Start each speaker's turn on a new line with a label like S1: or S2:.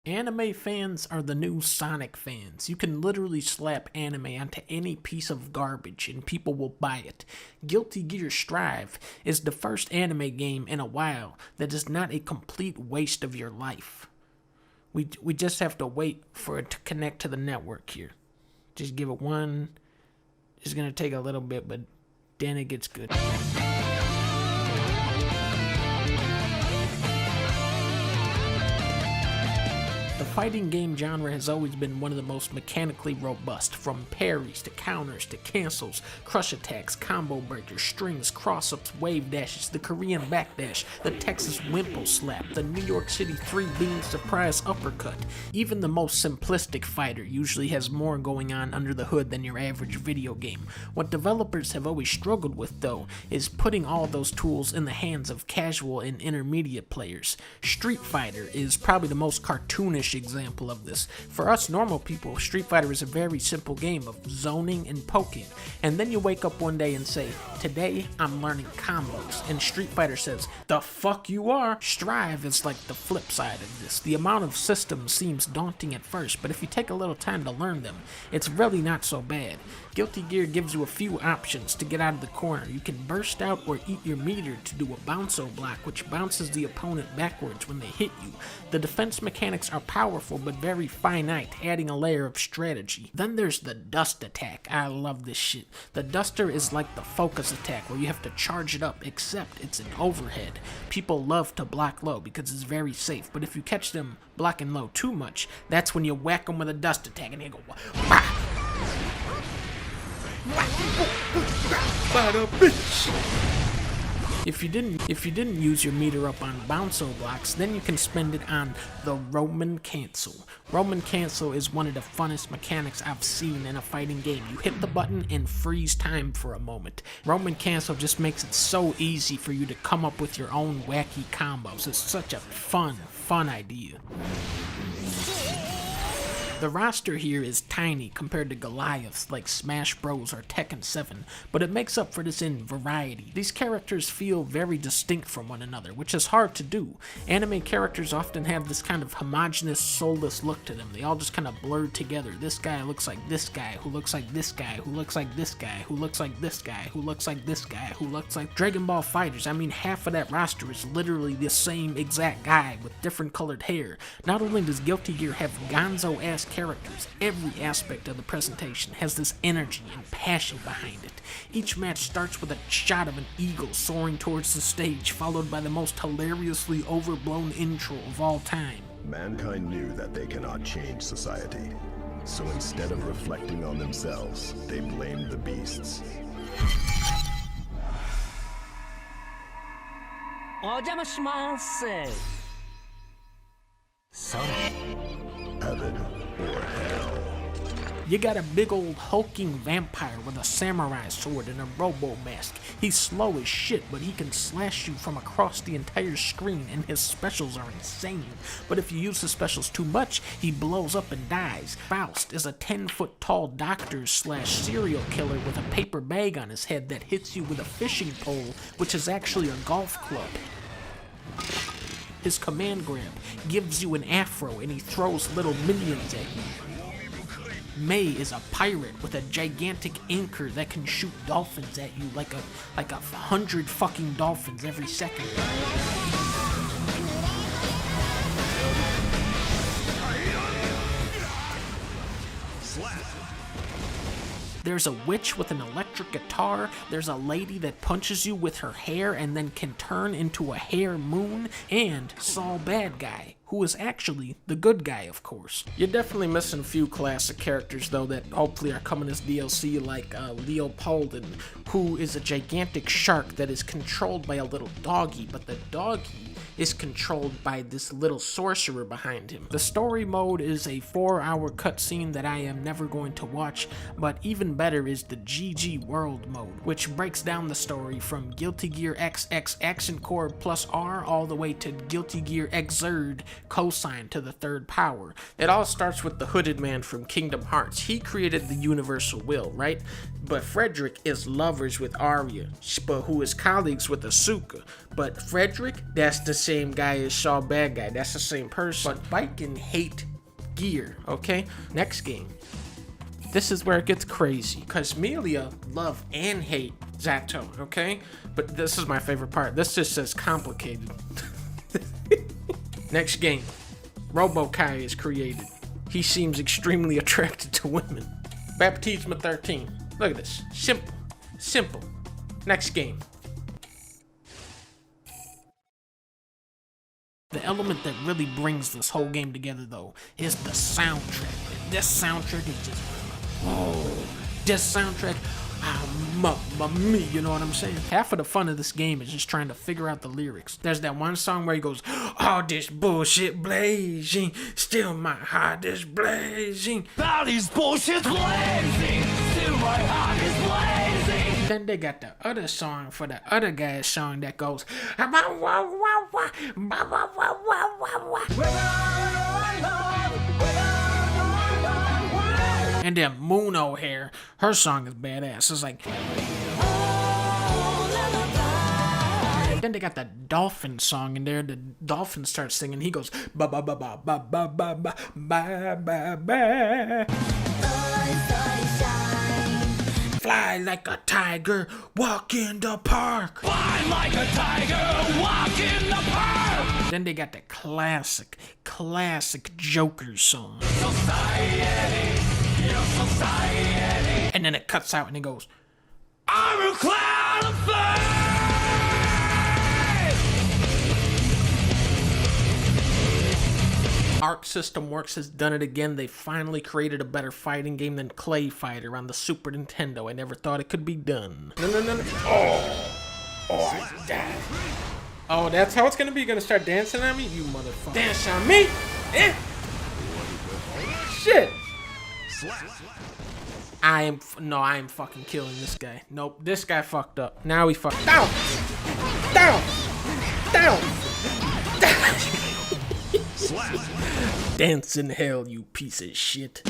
S1: Anime fans are the new Sonic fans. You can literally slap anime onto any piece of garbage and people will buy it. Guilty Gear Strive is the first anime game in a while that is not a complete waste of your life. We just have to wait for it to connect to the network here. Just give it one. It's going to take a little bit, but then it gets good. The fighting game genre has always been one of the most mechanically robust, from parries to counters to cancels, crush attacks, combo breakers, strings, cross-ups, wave dashes, the Korean backdash, the Texas wimple slap, the New York City 3-beam surprise uppercut. Even the most simplistic fighter usually has more going on under the hood than your average video game. What developers have always struggled with, though, is putting all those tools in the hands of casual and intermediate players. Street Fighter is probably the most cartoonish example of this. For us normal people, Street Fighter is a very simple game of zoning and poking, and then you wake up one day and say, today I'm learning combos, and Street Fighter says, the fuck you are? Strive is like the flip side of this. The amount of systems seems daunting at first, but if you take a little time to learn them, it's really not so bad. Guilty Gear gives you a few options to get out of the corner. You can burst out or eat your meter to do a bounce-o block, which bounces the opponent backwards when they hit you. The defense mechanics are powerful but very finite, adding a layer of strategy. Then there's the dust attack. I love this shit. The duster is like the focus attack where you have to charge it up, except it's an overhead. People love to block low because it's very safe, but if you catch them blocking low too much, that's when you whack them with a dust attack and they go wah. If you didn't use your meter up on bounce-o blocks, then you can spend it on the Roman cancel. Roman cancel is one of the funnest mechanics I've seen in a fighting game. You hit the button and freeze time for a moment. Roman cancel just makes it so easy for you to come up with your own wacky combos. It's such a fun idea. The roster here is tiny compared to Goliaths like Smash Bros or Tekken 7, but it makes up for this in variety. These characters feel very distinct from one another, which is hard to do. Anime characters often have this kind of homogeneous, soulless look to them. They all just kind of blur together. This guy looks like this guy, who looks like this guy, who looks like this guy, who looks like this guy, who looks like this guy, who looks like Dragon Ball FighterZ. I mean, half of that roster is literally the same exact guy with different colored hair. Not only does Guilty Gear have gonzo-ass characters, every aspect of the presentation has this energy and passion behind it. Each match starts with a shot of an eagle soaring towards the stage, followed by the most hilariously overblown intro of all time.
S2: Mankind knew that they cannot change society, so instead of reflecting on themselves, they blamed the beasts. Heaven or hell.
S1: You got a big old hulking vampire with a samurai sword and a robo mask. He's slow as shit, but he can slash you from across the entire screen, and his specials are insane. But if you use his specials too much, he blows up and dies. Faust is a 10-foot tall doctor slash serial killer with a paper bag on his head that hits you with a fishing pole, which is actually a golf club. His command grab gives you an afro and he throws little minions at you. May is a pirate with a gigantic anchor that can shoot dolphins at you like a 100 fucking dolphins every second. There's a witch with an electric guitar, there's a lady that punches you with her hair and then can turn into a hair moon, and Saul Bad Guy, who is actually the good guy, of course. You're definitely missing a few classic characters, though, that hopefully are coming as DLC, like Leopoldin, who is a gigantic shark that is controlled by a little doggy, but the doggy is controlled by this little sorcerer behind him. The story mode is a 4-hour cutscene that I am never going to watch, but even better is the GG World mode, which breaks down the story from Guilty Gear XX Action Core plus R all the way to Guilty Gear Xrd cosine to the third power. It all starts with the hooded man from Kingdom Hearts. He created the universal will, right? But Frederick is lovers with Arya, who is colleagues with Asuka. But Frederick, that's the same guy as Shaw Bad Guy. That's the same person. But Viking hate gear, okay? Next game. This is where it gets crazy, because Melia love and hate Zato, okay? But this is my favorite part. This just says complicated. Next game. RoboKai is created. He seems extremely attracted to women. Baptisma 13. Look at this. Simple. Simple. Next game. The element that really brings this whole game together, though, is the soundtrack. This soundtrack is just... oh, this soundtrack... mamma mia, you know what I'm saying? Half of the fun of this game is just trying to figure out the lyrics. There's that one song where he goes, all this bullshit blazing, still my heart is blazing. All these bullshit blazing, still my heart is blazing. Then they got the other song for the other guy's song that goes, and then Moon O'Hare, her song is badass. It's like... then they got the dolphin song in there. The dolphin starts singing. He goes ba ba ba ba ba ba ba ba ba ba ba. Fly like a tiger, walk in the park. Fly like a tiger, walk in the park. Then they got the classic Joker song. Society, your society. And then it cuts out and it goes, I'm a cloud of fire. Arc System Works has done it again. They finally created a better fighting game than Clay Fighter on the Super Nintendo. I never thought it could be done. No. Oh, I died. Oh, that's how it's gonna be? You're gonna start dancing on me? You motherfucker. Dance on me? Eh? Shit. I am fucking killing this guy. Nope, this guy fucked up. Now he fucked down. Dance in hell, you piece of shit.